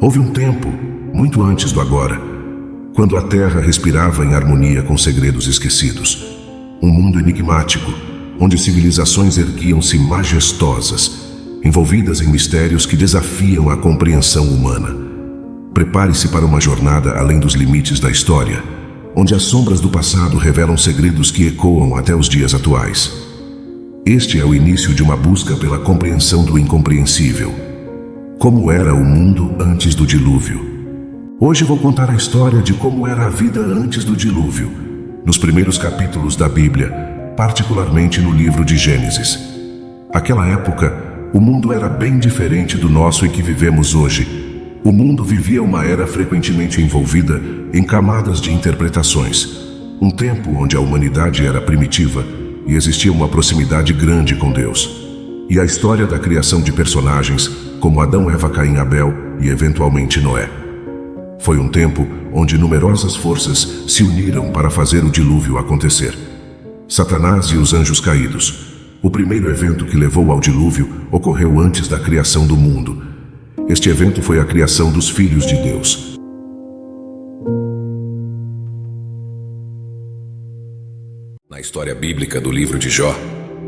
Houve um tempo, muito antes do agora, quando a Terra respirava em harmonia com segredos esquecidos. Um mundo enigmático, onde civilizações erguiam-se majestosas, envolvidas em mistérios que desafiam a compreensão humana. Prepare-se para uma jornada além dos limites da história, onde as sombras do passado revelam segredos que ecoam até os dias atuais. Este é o início de uma busca pela compreensão do incompreensível. Como era o mundo antes do dilúvio? Hoje vou contar a história de como era a vida antes do dilúvio, nos primeiros capítulos da Bíblia, particularmente no livro de Gênesis. Aquela época, o mundo era bem diferente do nosso em que vivemos hoje. O mundo vivia uma era frequentemente envolvida em camadas de interpretações. Um tempo onde a humanidade era primitiva e existia uma proximidade grande com Deus. E a história da criação de personagens como Adão, Eva, Caim, Abel e eventualmente Noé. Foi um tempo onde numerosas forças se uniram para fazer o dilúvio acontecer. Satanás e os anjos caídos. O primeiro evento que levou ao dilúvio ocorreu antes da criação do mundo. Este evento foi a criação dos filhos de Deus. Na história bíblica do livro de Jó,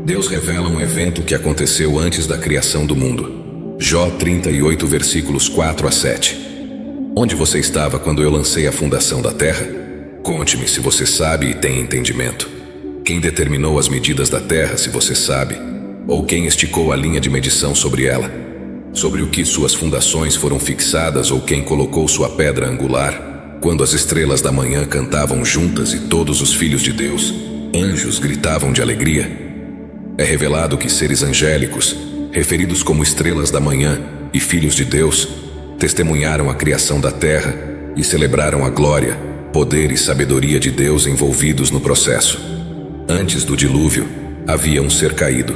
Deus revela um evento que aconteceu antes da criação do mundo. Jó 38, versículos 4 a 7. Onde você estava quando eu lancei a fundação da terra? Conte-me se você sabe e tem entendimento. Quem determinou as medidas da terra, se você sabe? Ou quem esticou a linha de medição sobre ela? Sobre o que suas fundações foram fixadas ou quem colocou sua pedra angular? Quando as estrelas da manhã cantavam juntas e todos os filhos de Deus, anjos, gritavam de alegria? É revelado que seres angélicos, referidos como estrelas da manhã e filhos de Deus, testemunharam a criação da terra e celebraram a glória, poder e sabedoria de Deus envolvidos no processo. Antes do dilúvio, havia um ser caído.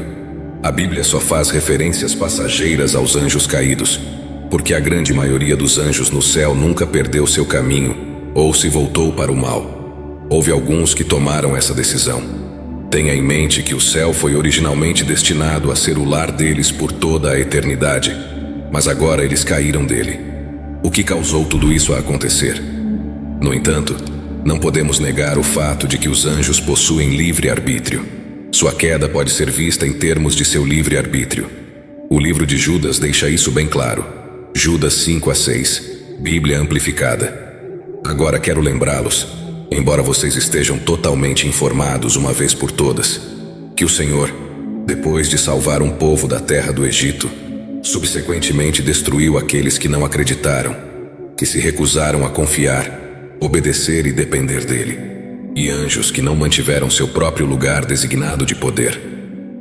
A Bíblia só faz referências passageiras aos anjos caídos, porque a grande maioria dos anjos no céu nunca perdeu seu caminho ou se voltou para o mal. Houve alguns que tomaram essa decisão. Tenha em mente que o céu foi originalmente destinado a ser o lar deles por toda a eternidade, mas agora eles caíram dele. O que causou tudo isso a acontecer? No entanto, não podemos negar o fato de que os anjos possuem livre-arbítrio. Sua queda pode ser vista em termos de seu livre-arbítrio. O livro de Judas deixa isso bem claro. Judas 5 a 6, Bíblia amplificada. Agora quero lembrá-los, embora vocês estejam totalmente informados uma vez por todas, que o Senhor, depois de salvar um povo da terra do Egito, subsequentemente destruiu aqueles que não acreditaram, que se recusaram a confiar, obedecer e depender dele, e anjos que não mantiveram seu próprio lugar designado de poder,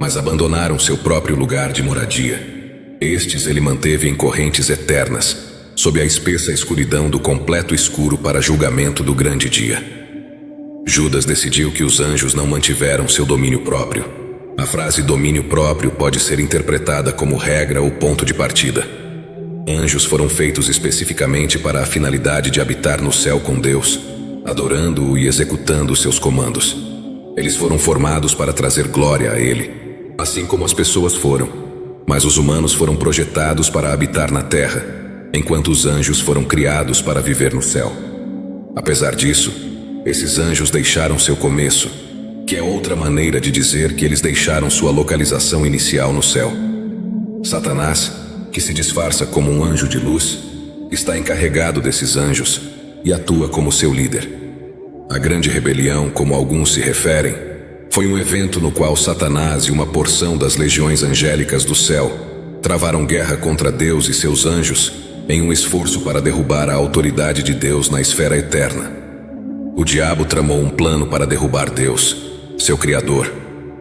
mas abandonaram seu próprio lugar de moradia. Estes ele manteve em correntes eternas, sob a espessa escuridão do completo escuro para julgamento do grande dia. Judas decidiu que os anjos não mantiveram seu domínio próprio. A frase domínio próprio pode ser interpretada como regra ou ponto de partida. Anjos foram feitos especificamente para a finalidade de habitar no céu com Deus, adorando-o e executando seus comandos. Eles foram formados para trazer glória a Ele, assim como as pessoas foram, mas os humanos foram projetados para habitar na terra, enquanto os anjos foram criados para viver no céu. Apesar disso, esses anjos deixaram seu começo, que é outra maneira de dizer que eles deixaram sua localização inicial no céu. Satanás, que se disfarça como um anjo de luz, está encarregado desses anjos e atua como seu líder. A grande rebelião, como alguns se referem, foi um evento no qual Satanás e uma porção das legiões angélicas do céu travaram guerra contra Deus e seus anjos em um esforço para derrubar a autoridade de Deus na esfera eterna. O diabo tramou um plano para derrubar Deus, seu Criador,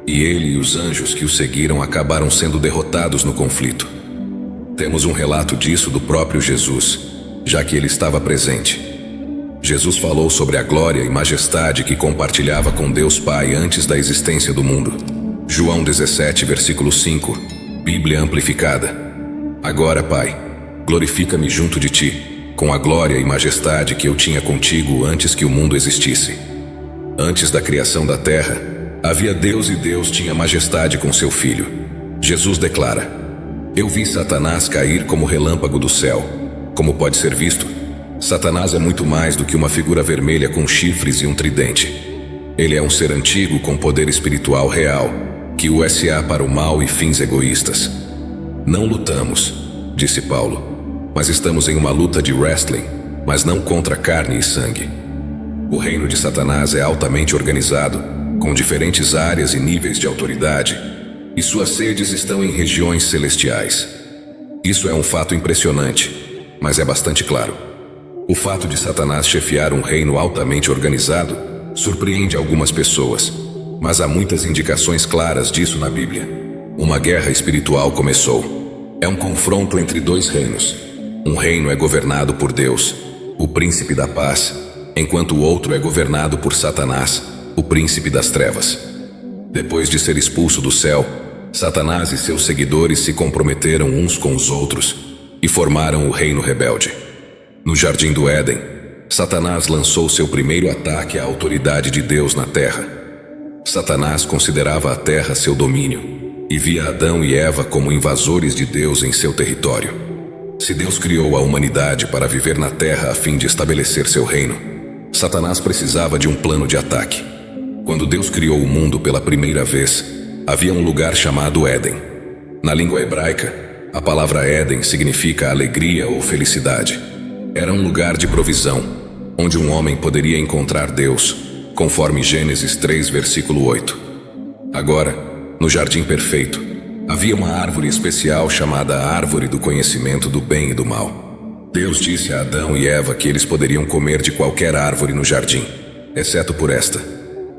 e ele e os anjos que o seguiram acabaram sendo derrotados no conflito. Temos um relato disso do próprio Jesus, já que ele estava presente. Jesus falou sobre a glória e majestade que compartilhava com Deus Pai antes da existência do mundo. João 17, versículo 5, Bíblia amplificada. Agora, Pai, glorifica-me junto de ti, com a glória e majestade que eu tinha contigo antes que o mundo existisse. Antes da criação da terra, havia Deus e Deus tinha majestade com seu Filho. Jesus declara: Eu vi Satanás cair como relâmpago do céu. Como pode ser visto, Satanás é muito mais do que uma figura vermelha com chifres e um tridente. Ele é um ser antigo com poder espiritual real, que o SA para o mal e fins egoístas. Não lutamos, disse Paulo, mas estamos em uma luta de wrestling, mas não contra carne e sangue. O reino de Satanás é altamente organizado, com diferentes áreas e níveis de autoridade, e suas sedes estão em regiões celestiais. Isso é um fato impressionante, mas é bastante claro. O fato de Satanás chefiar um reino altamente organizado surpreende algumas pessoas, mas há muitas indicações claras disso na Bíblia. Uma guerra espiritual começou. É um confronto entre dois reinos. Um reino é governado por Deus, o príncipe da paz, enquanto o outro é governado por Satanás, o príncipe das trevas. Depois de ser expulso do céu, Satanás e seus seguidores se comprometeram uns com os outros e formaram o reino rebelde. No Jardim do Éden, Satanás lançou seu primeiro ataque à autoridade de Deus na terra. Satanás considerava a terra seu domínio e via Adão e Eva como invasores de Deus em seu território. Se Deus criou a humanidade para viver na terra a fim de estabelecer seu reino, Satanás precisava de um plano de ataque. Quando Deus criou o mundo pela primeira vez, havia um lugar chamado Éden. Na língua hebraica, a palavra Éden significa alegria ou felicidade. Era um lugar de provisão, onde um homem poderia encontrar Deus, conforme Gênesis 3, versículo 8. Agora, no jardim perfeito, havia uma árvore especial chamada Árvore do Conhecimento do Bem e do Mal. Deus disse a Adão e Eva que eles poderiam comer de qualquer árvore no jardim, exceto por esta.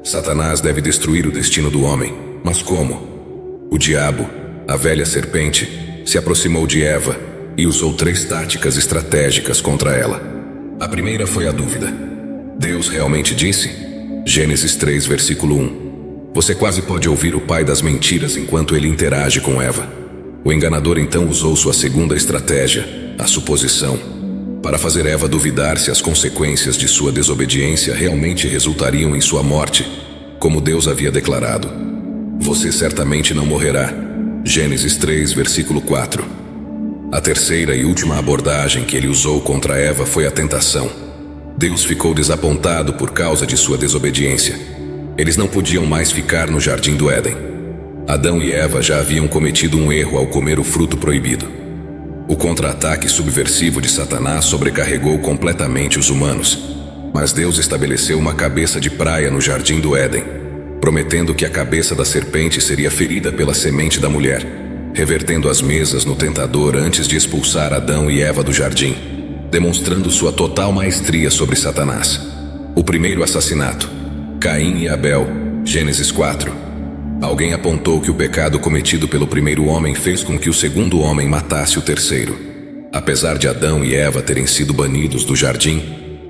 Satanás deve destruir o destino do homem, mas como? O diabo, a velha serpente, se aproximou de Eva e usou 3 táticas estratégicas contra ela. A primeira foi a dúvida. Deus realmente disse? Gênesis 3, versículo 1. Você quase pode ouvir o pai das mentiras enquanto ele interage com Eva. O enganador então usou sua segunda estratégia, a suposição, para fazer Eva duvidar se as consequências de sua desobediência realmente resultariam em sua morte, como Deus havia declarado. Você certamente não morrerá. Gênesis 3, versículo 4. A terceira e última abordagem que ele usou contra Eva foi a tentação. Deus ficou desapontado por causa de sua desobediência. Eles não podiam mais ficar no jardim do Éden. Adão e Eva já haviam cometido um erro ao comer o fruto proibido. O contra-ataque subversivo de Satanás sobrecarregou completamente os humanos, mas Deus estabeleceu uma cabeça de praia no jardim do Éden, prometendo que a cabeça da serpente seria ferida pela semente da mulher, revertendo as mesas no tentador antes de expulsar Adão e Eva do jardim, demonstrando sua total maestria sobre Satanás. O primeiro assassinato, Caim e Abel, Gênesis 4. Alguém apontou que o pecado cometido pelo primeiro homem fez com que o segundo homem matasse o terceiro. Apesar de Adão e Eva terem sido banidos do jardim,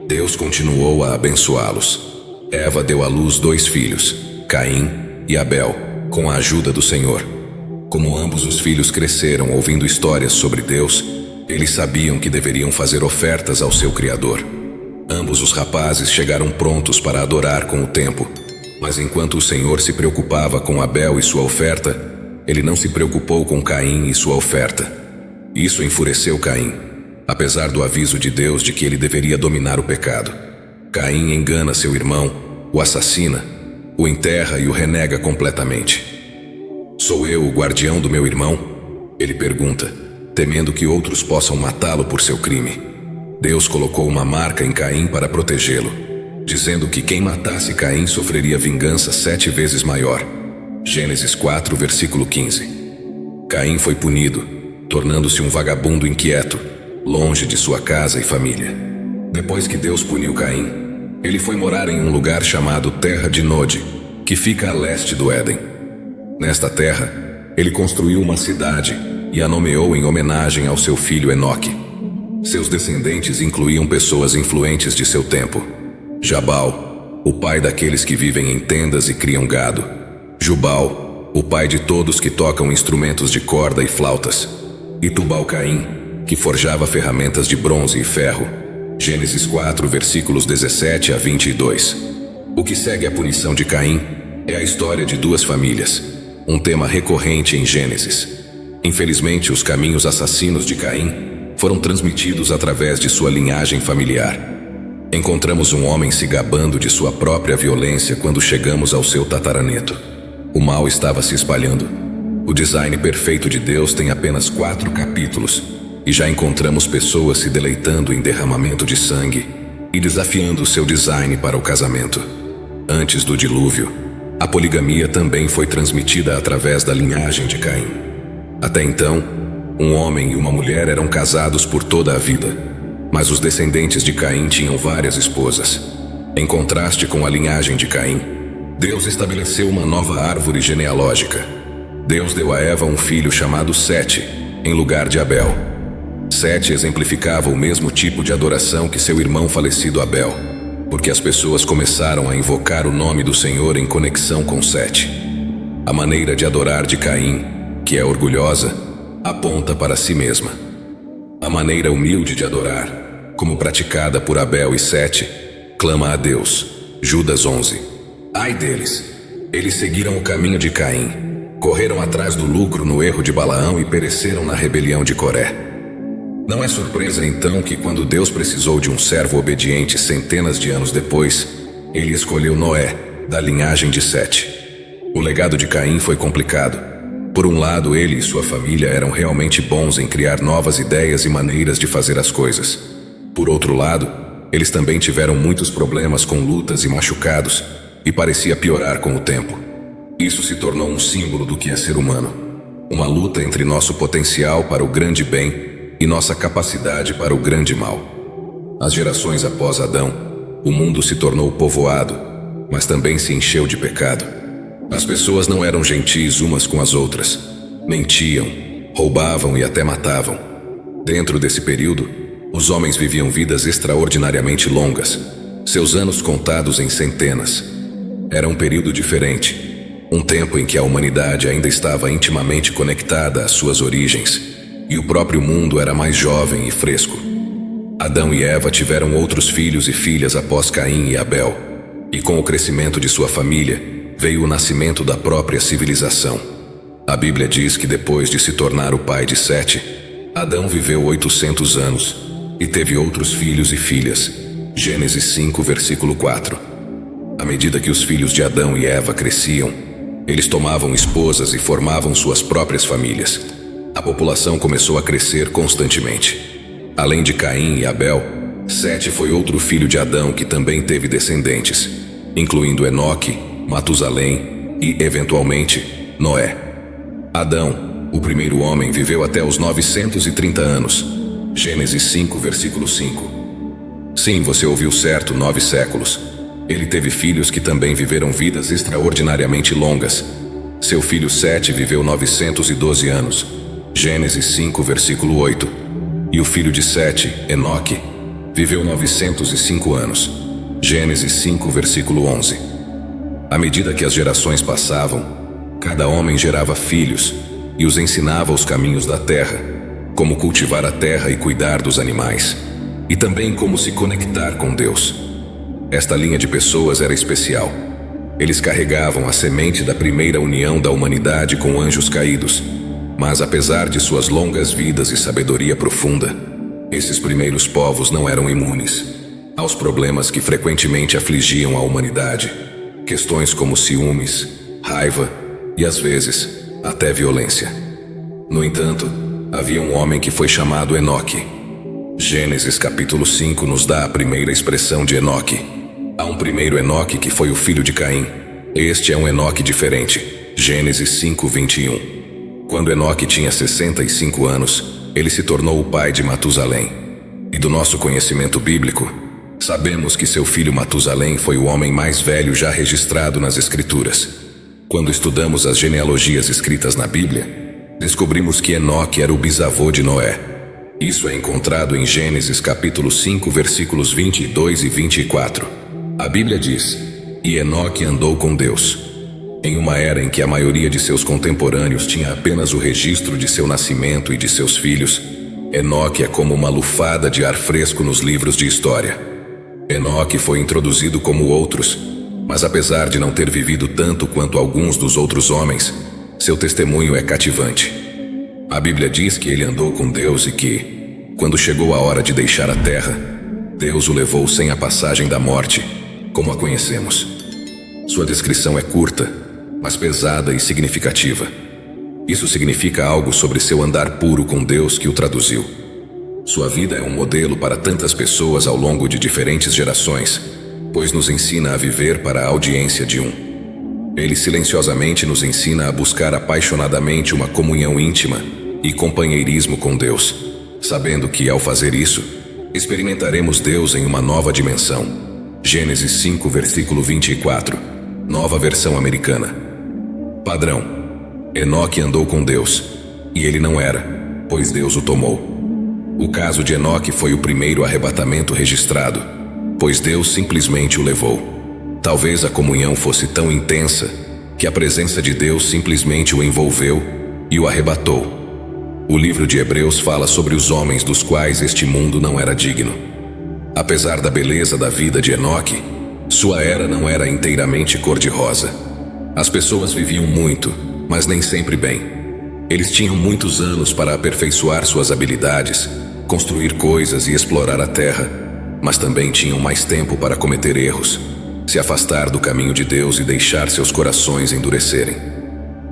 Deus continuou a abençoá-los. Eva deu à luz 2 filhos, Caim e Abel, com a ajuda do Senhor. Como ambos os filhos cresceram ouvindo histórias sobre Deus, eles sabiam que deveriam fazer ofertas ao seu Criador. Ambos os rapazes chegaram prontos para adorar com o tempo, mas enquanto o Senhor se preocupava com Abel e sua oferta, ele não se preocupou com Caim e sua oferta. Isso enfureceu Caim, apesar do aviso de Deus de que ele deveria dominar o pecado. Caim engana seu irmão, o assassina, o enterra e o renega completamente. Sou eu o guardião do meu irmão? Ele pergunta, temendo que outros possam matá-lo por seu crime. Deus colocou uma marca em Caim para protegê-lo, dizendo que quem matasse Caim sofreria vingança 7 vezes maior. Gênesis 4, versículo 15. Caim foi punido, tornando-se um vagabundo inquieto, longe de sua casa e família. Depois que Deus puniu Caim, ele foi morar em um lugar chamado Terra de Nod, que fica a leste do Éden. Nesta terra, ele construiu uma cidade e a nomeou em homenagem ao seu filho Enoque. Seus descendentes incluíam pessoas influentes de seu tempo. Jabal, o pai daqueles que vivem em tendas e criam gado. Jubal, o pai de todos que tocam instrumentos de corda e flautas. E Tubal-Caim, que forjava ferramentas de bronze e ferro. Gênesis 4, versículos 17 a 22. O que segue a punição de Caim é a história de 2 famílias, um tema recorrente em Gênesis. Infelizmente, os caminhos assassinos de Caim foram transmitidos através de sua linhagem familiar. Encontramos um homem se gabando de sua própria violência quando chegamos ao seu tataraneto. O mal estava se espalhando. O design perfeito de Deus tem apenas 4 capítulos, e já encontramos pessoas se deleitando em derramamento de sangue e desafiando seu design para o casamento. Antes do dilúvio, a poligamia também foi transmitida através da linhagem de Caim. Até então, um homem e uma mulher eram casados por toda a vida, mas os descendentes de Caim tinham várias esposas. Em contraste com a linhagem de Caim, Deus estabeleceu uma nova árvore genealógica. Deus deu a Eva um filho chamado Sete, em lugar de Abel. Sete exemplificava o mesmo tipo de adoração que seu irmão falecido Abel, porque as pessoas começaram a invocar o nome do Senhor em conexão com Sete. A maneira de adorar de Caim, que é orgulhosa, aponta para si mesma. A maneira humilde de adorar, como praticada por Abel e Sete, clama a Deus. Judas 11. Ai deles! Eles seguiram o caminho de Caim, correram atrás do lucro no erro de Balaão e pereceram na rebelião de Coré. Não é surpresa então que quando Deus precisou de um servo obediente centenas de anos depois, ele escolheu Noé, da linhagem de Sete. O legado de Caim foi complicado. Por um lado, ele e sua família eram realmente bons em criar novas ideias e maneiras de fazer as coisas. Por outro lado, eles também tiveram muitos problemas com lutas e machucados, e parecia piorar com o tempo. Isso se tornou um símbolo do que é ser humano. Uma luta entre nosso potencial para o grande bem e nossa capacidade para o grande mal. As gerações após Adão, o mundo se tornou povoado, mas também se encheu de pecado. As pessoas não eram gentis umas com as outras. Mentiam, roubavam e até matavam. Dentro desse período, os homens viviam vidas extraordinariamente longas, seus anos contados em centenas. Era um período diferente, um tempo em que a humanidade ainda estava intimamente conectada às suas origens, e o próprio mundo era mais jovem e fresco. Adão e Eva tiveram outros filhos e filhas após Caim e Abel, e com o crescimento de sua família, veio o nascimento da própria civilização. A Bíblia diz que depois de se tornar o pai de Sete, Adão viveu 800 anos e teve outros filhos e filhas. Gênesis 5, versículo 4. À medida que os filhos de Adão e Eva cresciam, eles tomavam esposas e formavam suas próprias famílias. A população começou a crescer constantemente. Além de Caim e Abel, Sete foi outro filho de Adão que também teve descendentes, incluindo Enoque, Matusalém e, eventualmente, Noé. Adão, o primeiro homem, viveu até os 930 anos. Gênesis 5, versículo 5. Sim, você ouviu certo, 9 séculos. Ele teve filhos que também viveram vidas extraordinariamente longas. Seu filho Sete viveu 912 anos. Gênesis 5, versículo 8. E o filho de Sete, Enoque, viveu 905 anos. Gênesis 5, versículo 11. À medida que as gerações passavam, cada homem gerava filhos e os ensinava os caminhos da terra, como cultivar a terra e cuidar dos animais, e também como se conectar com Deus. Esta linha de pessoas era especial. Eles carregavam a semente da primeira união da humanidade com anjos caídos, mas apesar de suas longas vidas e sabedoria profunda, esses primeiros povos não eram imunes aos problemas que frequentemente afligiam a humanidade. Questões como ciúmes, raiva e, às vezes, até violência. No entanto, havia um homem que foi chamado Enoque. Gênesis capítulo 5 nos dá a primeira expressão de Enoque. Há um primeiro Enoque que foi o filho de Caim. Este é um Enoque diferente. Gênesis 5, 21. Quando Enoque tinha 65 anos, ele se tornou o pai de Matusalém. E do nosso conhecimento bíblico, sabemos que seu filho Matusalém foi o homem mais velho já registrado nas Escrituras. Quando estudamos as genealogias escritas na Bíblia, descobrimos que Enoque era o bisavô de Noé. Isso é encontrado em Gênesis capítulo 5, versículos 22 e 24. A Bíblia diz: E Enoque andou com Deus. Em uma era em que a maioria de seus contemporâneos tinha apenas o registro de seu nascimento e de seus filhos, Enoque é como uma lufada de ar fresco nos livros de história. Enoque foi introduzido como outros, mas apesar de não ter vivido tanto quanto alguns dos outros homens, seu testemunho é cativante. A Bíblia diz que ele andou com Deus e que, Quando chegou a hora de deixar a terra, Deus o levou sem a passagem da morte, como a conhecemos. Sua descrição é curta, mas pesada e significativa. Isso significa algo sobre seu andar puro com Deus que o traduziu. Sua vida é um modelo para tantas pessoas ao longo de diferentes gerações, pois nos ensina a viver para a audiência de um. Ele silenciosamente nos ensina a buscar apaixonadamente uma comunhão íntima e companheirismo com Deus, sabendo que, ao fazer isso, experimentaremos Deus em uma nova dimensão. Gênesis 5, versículo 24, nova versão americana. Padrão: Enoque andou com Deus, e ele não era, pois Deus o tomou. O caso de Enoque foi o primeiro arrebatamento registrado, pois Deus simplesmente o levou. Talvez a comunhão fosse tão intensa que a presença de Deus simplesmente o envolveu e o arrebatou. O livro de Hebreus fala sobre os homens dos quais este mundo não era digno. Apesar da beleza da vida de Enoque, sua era não era inteiramente cor-de-rosa. As pessoas viviam muito, mas nem sempre bem. Eles tinham muitos anos para aperfeiçoar suas habilidades, construir coisas e explorar a terra, mas também tinham mais tempo para cometer erros, se afastar do caminho de Deus e deixar seus corações endurecerem.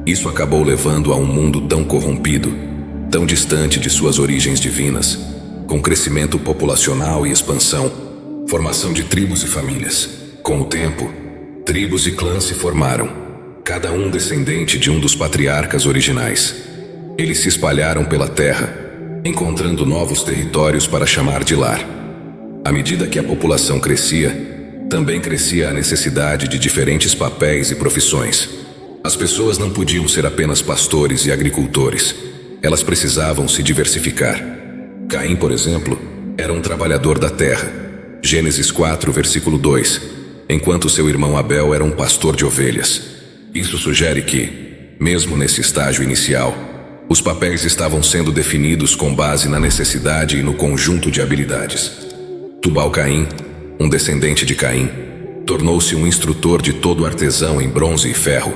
Isso acabou levando a um mundo tão corrompido, tão distante de suas origens divinas, com crescimento populacional e expansão, formação de tribos e famílias. Com o tempo, tribos e clãs se formaram, cada um descendente de um dos patriarcas originais. Eles se espalharam pela terra, encontrando novos territórios para chamar de lar. À medida que a população crescia, também crescia a necessidade de diferentes papéis e profissões. As pessoas não podiam ser apenas pastores e agricultores. Elas precisavam se diversificar. Caim, por exemplo, era um trabalhador da terra. Gênesis 4, versículo 2. Enquanto seu irmão Abel era um pastor de ovelhas. Isso sugere que, mesmo nesse estágio inicial, os papéis estavam sendo definidos com base na necessidade e no conjunto de habilidades. Tubal-Caim, um descendente de Caim, tornou-se um instrutor de todo artesão em bronze e ferro.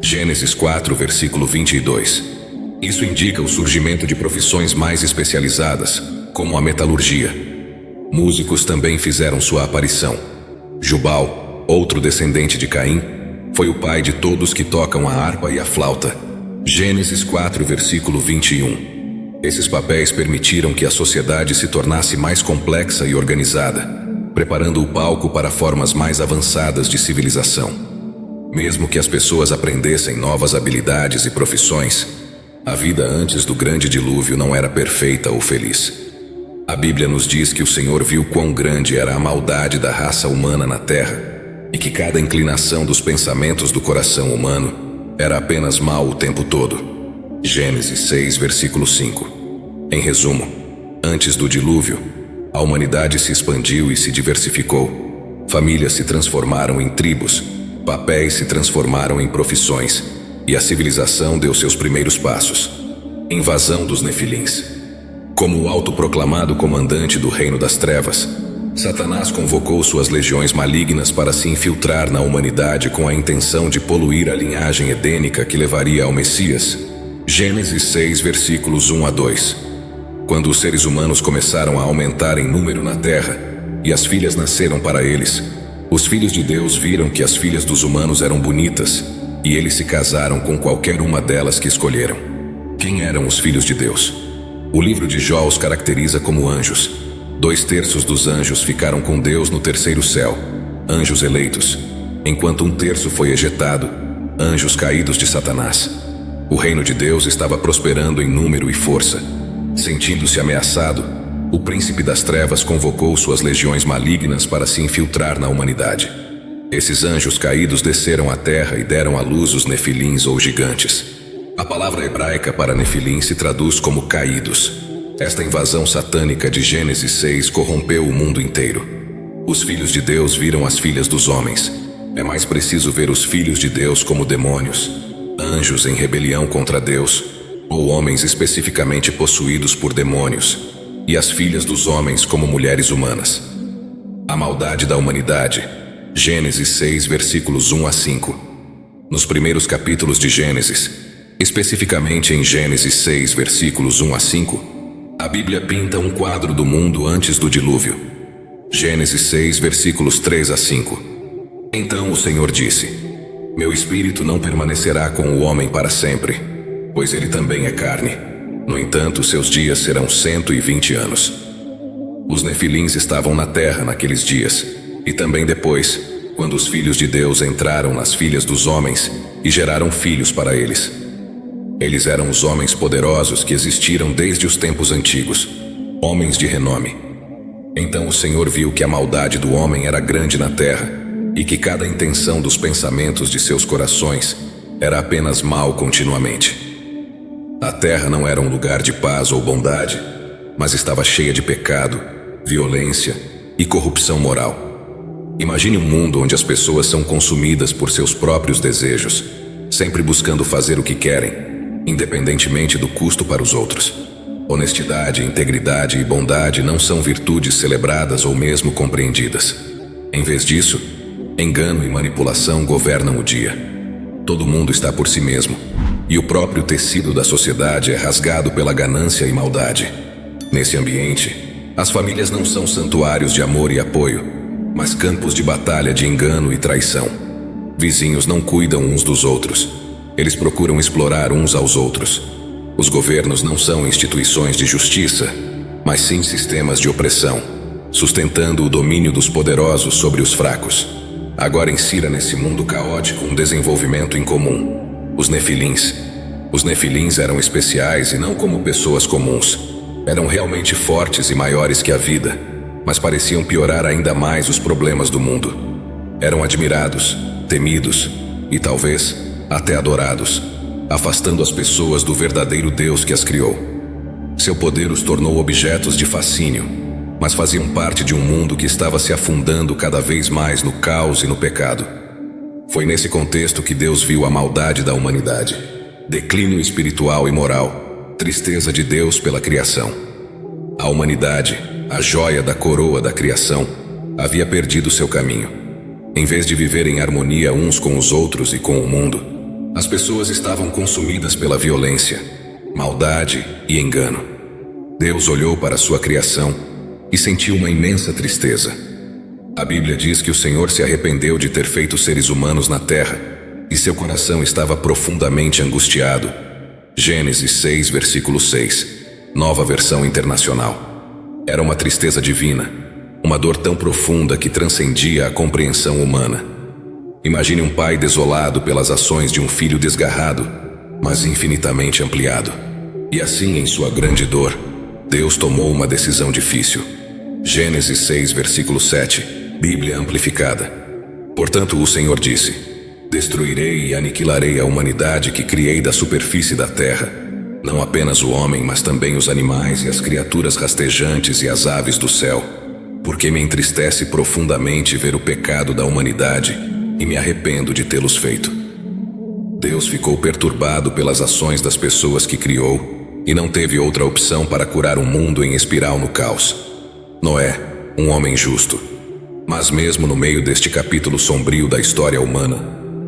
Gênesis 4, versículo 22. Isso indica o surgimento de profissões mais especializadas, como a metalurgia. Músicos também fizeram sua aparição. Jubal, outro descendente de Caim, foi o pai de todos que tocam a harpa e a flauta. Gênesis 4, versículo 21. Esses papéis permitiram que a sociedade se tornasse mais complexa e organizada, preparando o palco para formas mais avançadas de civilização. Mesmo que as pessoas aprendessem novas habilidades e profissões, a vida antes do grande dilúvio não era perfeita ou feliz. A Bíblia nos diz que o Senhor viu quão grande era a maldade da raça humana na terra e que cada inclinação dos pensamentos do coração humano era apenas mal o tempo todo. Gênesis 6, versículo 5. Em resumo, antes do dilúvio, a humanidade se expandiu e se diversificou. Famílias se transformaram em tribos, papéis se transformaram em profissões, e a civilização deu seus primeiros passos. Invasão dos Nefilins. Como o autoproclamado comandante do reino das trevas, Satanás convocou suas legiões malignas para se infiltrar na humanidade com a intenção de poluir a linhagem edênica que levaria ao Messias. Gênesis 6, versículos 1 a 2. Quando os seres humanos começaram a aumentar em número na terra, e as filhas nasceram para eles, os filhos de Deus viram que as filhas dos humanos eram bonitas, e eles se casaram com qualquer uma delas que escolheram. Quem eram os filhos de Deus? O livro de Jó os caracteriza como anjos. 2/3 dos anjos ficaram com Deus no terceiro céu, anjos eleitos, enquanto 1/3 foi ejetado, anjos caídos de Satanás. O reino de Deus estava prosperando em número e força. Sentindo-se ameaçado, o príncipe das trevas convocou suas legiões malignas para se infiltrar na humanidade. Esses anjos caídos desceram à terra e deram à luz os nefilins ou gigantes. A palavra hebraica para nefilim se traduz como caídos. Esta invasão satânica de Gênesis 6 corrompeu o mundo inteiro. Os filhos de Deus viram as filhas dos homens. É mais preciso ver os filhos de Deus como demônios, anjos em rebelião contra Deus, ou homens especificamente possuídos por demônios, e as filhas dos homens como mulheres humanas. A maldade da humanidade. Gênesis 6, versículos 1 a 5. Nos primeiros capítulos de Gênesis, especificamente em Gênesis 6, versículos 1 a 5, A Bíblia pinta um quadro do mundo antes do dilúvio. Gênesis 6, versículos 3 a 5. Então o Senhor disse: Meu espírito não permanecerá com o homem para sempre, pois ele também é carne. No entanto, seus dias serão 120 anos. Os nefilins estavam na terra naqueles dias, e também depois, quando os filhos de Deus entraram nas filhas dos homens e geraram filhos para eles. Eles eram os homens poderosos que existiram desde os tempos antigos, homens de renome. Então o Senhor viu que a maldade do homem era grande na terra, e que cada intenção dos pensamentos de seus corações era apenas mal continuamente. A terra não era um lugar de paz ou bondade, mas estava cheia de pecado, violência e corrupção moral. Imagine um mundo onde as pessoas são consumidas por seus próprios desejos, sempre buscando fazer o que querem, independentemente do custo para os outros. Honestidade, integridade e bondade não são virtudes celebradas ou mesmo compreendidas. Em vez disso, engano e manipulação governam o dia. Todo mundo está por si mesmo, e o próprio tecido da sociedade é rasgado pela ganância e maldade. Nesse ambiente, as famílias não são santuários de amor e apoio, mas campos de batalha de engano e traição. Vizinhos não cuidam uns dos outros. Eles procuram explorar uns aos outros. Os governos não são instituições de justiça, mas sim sistemas de opressão, sustentando o domínio dos poderosos sobre os fracos. Agora insira nesse mundo caótico um desenvolvimento incomum: os nefilins. Os nefilins eram especiais e não como pessoas comuns. Eram realmente fortes e maiores que a vida, mas pareciam piorar ainda mais os problemas do mundo. Eram admirados, temidos e talvez até adorados, afastando as pessoas do verdadeiro Deus que as criou. Seu poder os tornou objetos de fascínio, mas faziam parte de um mundo que estava se afundando cada vez mais no caos e no pecado. Foi nesse contexto que Deus viu a maldade da humanidade, declínio espiritual e moral, tristeza de Deus pela criação. A humanidade, a joia da coroa da criação, havia perdido seu caminho. Em vez de viver em harmonia uns com os outros e com o mundo, as pessoas estavam consumidas pela violência, maldade e engano. Deus olhou para sua criação e sentiu uma imensa tristeza. A Bíblia diz que o Senhor se arrependeu de ter feito seres humanos na terra e seu coração estava profundamente angustiado. Gênesis 6, versículo 6, Nova Versão Internacional. Era uma tristeza divina, uma dor tão profunda que transcendia a compreensão humana. Imagine um pai desolado pelas ações de um filho desgarrado, mas infinitamente ampliado. E assim, em sua grande dor, Deus tomou uma decisão difícil. Gênesis 6, versículo 7, Bíblia Amplificada. Portanto, o Senhor disse: Destruirei e aniquilarei a humanidade que criei da superfície da terra, não apenas o homem, mas também os animais e as criaturas rastejantes e as aves do céu, porque me entristece profundamente ver o pecado da humanidade e me arrependo de tê-los feito. Deus ficou perturbado pelas ações das pessoas que criou e não teve outra opção para curar um mundo em espiral no caos. Noé, um homem justo. Mas mesmo no meio deste capítulo sombrio da história humana,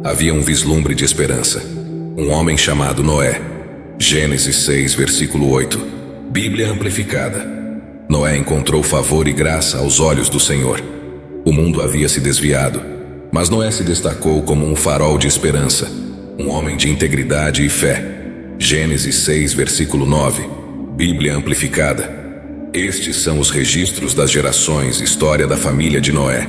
havia um vislumbre de esperança. Um homem chamado Noé. Gênesis 6, versículo 8, Bíblia Amplificada. Noé encontrou favor e graça aos olhos do Senhor. O mundo havia se desviado, mas Noé se destacou como um farol de esperança, um homem de integridade e fé. Gênesis 6, versículo 9, Bíblia Amplificada. Estes são os registros das gerações, história da família de Noé.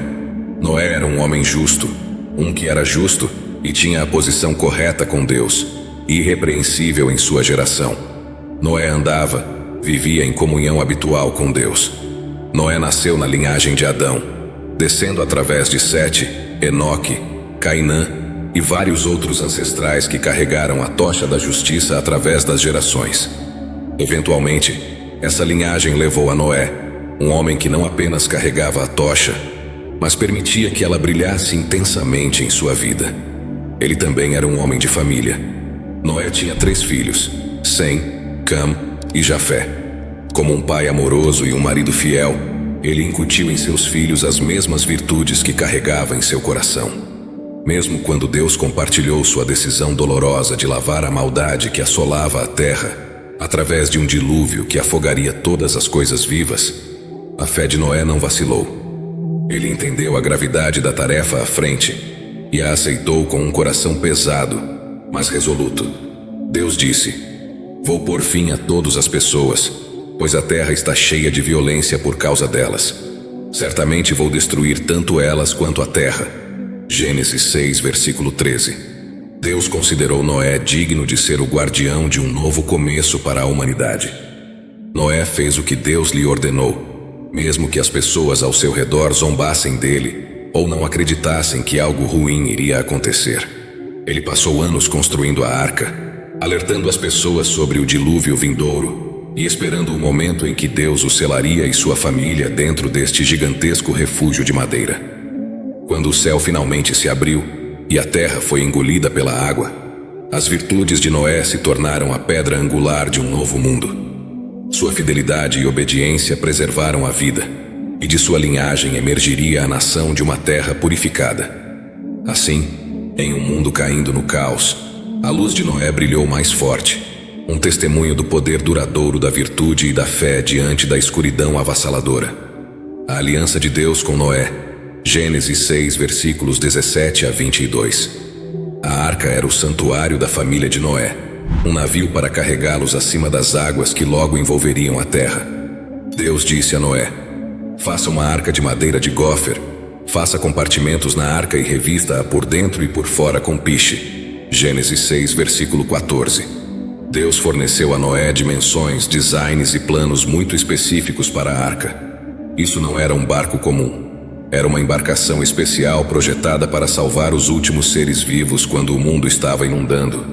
Noé era um homem justo, um que era justo e tinha a posição correta com Deus, irrepreensível em sua geração. Noé andava, vivia em comunhão habitual com Deus. Noé nasceu na linhagem de Adão, descendo através de Sete, Enoque, Cainã e vários outros ancestrais que carregaram a tocha da justiça através das gerações. Eventualmente, essa linhagem levou a Noé, um homem que não apenas carregava a tocha, mas permitia que ela brilhasse intensamente em sua vida. Ele também era um homem de família. Noé tinha 3 filhos, Sem, Cam e Jafé. Como um pai amoroso e um marido fiel, ele incutiu em seus filhos as mesmas virtudes que carregava em seu coração. Mesmo quando Deus compartilhou sua decisão dolorosa de lavar a maldade que assolava a terra, através de um dilúvio que afogaria todas as coisas vivas, a fé de Noé não vacilou. Ele entendeu a gravidade da tarefa à frente e a aceitou com um coração pesado, mas resoluto. Deus disse: "Vou pôr fim a todas as pessoas, pois a terra está cheia de violência por causa delas. Certamente vou destruir tanto elas quanto a terra." Gênesis 6, versículo 13. Deus considerou Noé digno de ser o guardião de um novo começo para a humanidade. Noé fez o que Deus lhe ordenou, mesmo que as pessoas ao seu redor zombassem dele ou não acreditassem que algo ruim iria acontecer. Ele passou anos construindo a arca, alertando as pessoas sobre o dilúvio vindouro e esperando o momento em que Deus o selaria e sua família dentro deste gigantesco refúgio de madeira. Quando o céu finalmente se abriu e a terra foi engolida pela água, as virtudes de Noé se tornaram a pedra angular de um novo mundo. Sua fidelidade e obediência preservaram a vida, e de sua linhagem emergiria a nação de uma terra purificada. Assim, em um mundo caindo no caos, a luz de Noé brilhou mais forte, um testemunho do poder duradouro da virtude e da fé diante da escuridão avassaladora. A aliança de Deus com Noé, Gênesis 6, versículos 17 a 22. A arca era o santuário da família de Noé, um navio para carregá-los acima das águas que logo envolveriam a terra. Deus disse a Noé: "Faça uma arca de madeira de gófer, faça compartimentos na arca e revista-a por dentro e por fora com piche." Gênesis 6, versículo 14. Deus forneceu a Noé dimensões, designs e planos muito específicos para a arca. Isso não era um barco comum. Era uma embarcação especial projetada para salvar os últimos seres vivos quando o mundo estava inundando.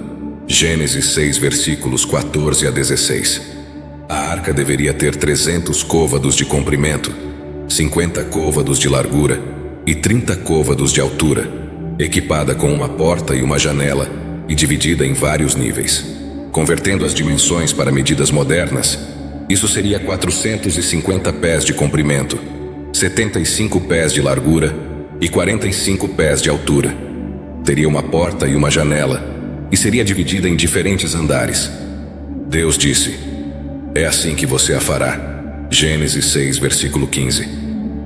Gênesis 6, versículos 14 a 16. A arca deveria ter 300 côvados de comprimento, 50 côvados de largura e 30 côvados de altura, equipada com uma porta e uma janela e dividida em vários níveis. Convertendo as dimensões para medidas modernas, isso seria 450 pés de comprimento, 75 pés de largura e 45 pés de altura. Teria uma porta e uma janela e seria dividida em diferentes andares. Deus disse: "É assim que você a fará." Gênesis 6, versículo 15.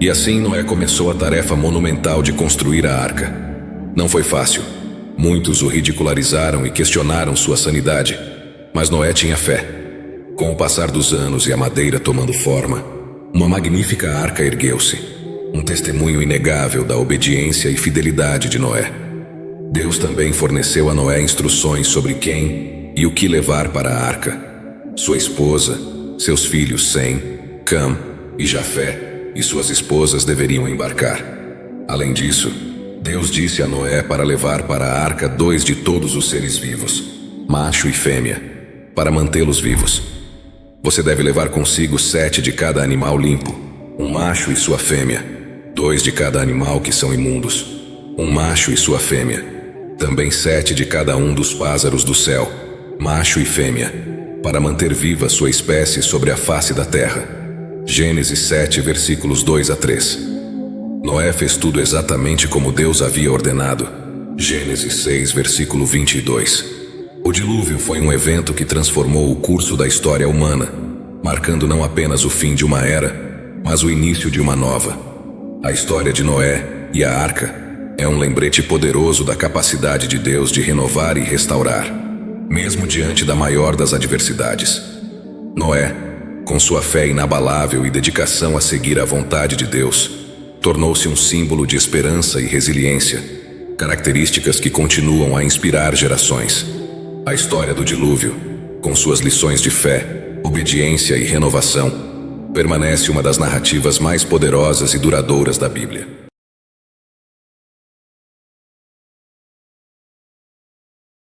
E assim Noé começou a tarefa monumental de construir a arca. Não foi fácil. Muitos o ridicularizaram e questionaram sua sanidade, mas Noé tinha fé. Com o passar dos anos e a madeira tomando forma, uma magnífica arca ergueu-se, um testemunho inegável da obediência e fidelidade de Noé. Deus também forneceu a Noé instruções sobre quem e o que levar para a arca. Sua esposa, seus filhos Sem, Cam e Jafé e suas esposas deveriam embarcar. Além disso, Deus disse a Noé para levar para a arca 2 de todos os seres vivos, macho e fêmea, para mantê-los vivos. Você deve levar consigo 7 de cada animal limpo, um macho e sua fêmea, 2 de cada animal que são imundos, um macho e sua fêmea. Também 7 de cada um dos pássaros do céu, macho e fêmea, para manter viva sua espécie sobre a face da terra. Gênesis 7, versículos 2 a 3. Noé fez tudo exatamente como Deus havia ordenado. Gênesis 6, versículo 22. O dilúvio foi um evento que transformou o curso da história humana, marcando não apenas o fim de uma era, mas o início de uma nova. A história de Noé e a arca é um lembrete poderoso da capacidade de Deus de renovar e restaurar, mesmo diante da maior das adversidades. Noé, com sua fé inabalável e dedicação a seguir a vontade de Deus, tornou-se um símbolo de esperança e resiliência, características que continuam a inspirar gerações. A história do dilúvio, com suas lições de fé, obediência e renovação, permanece uma das narrativas mais poderosas e duradouras da Bíblia.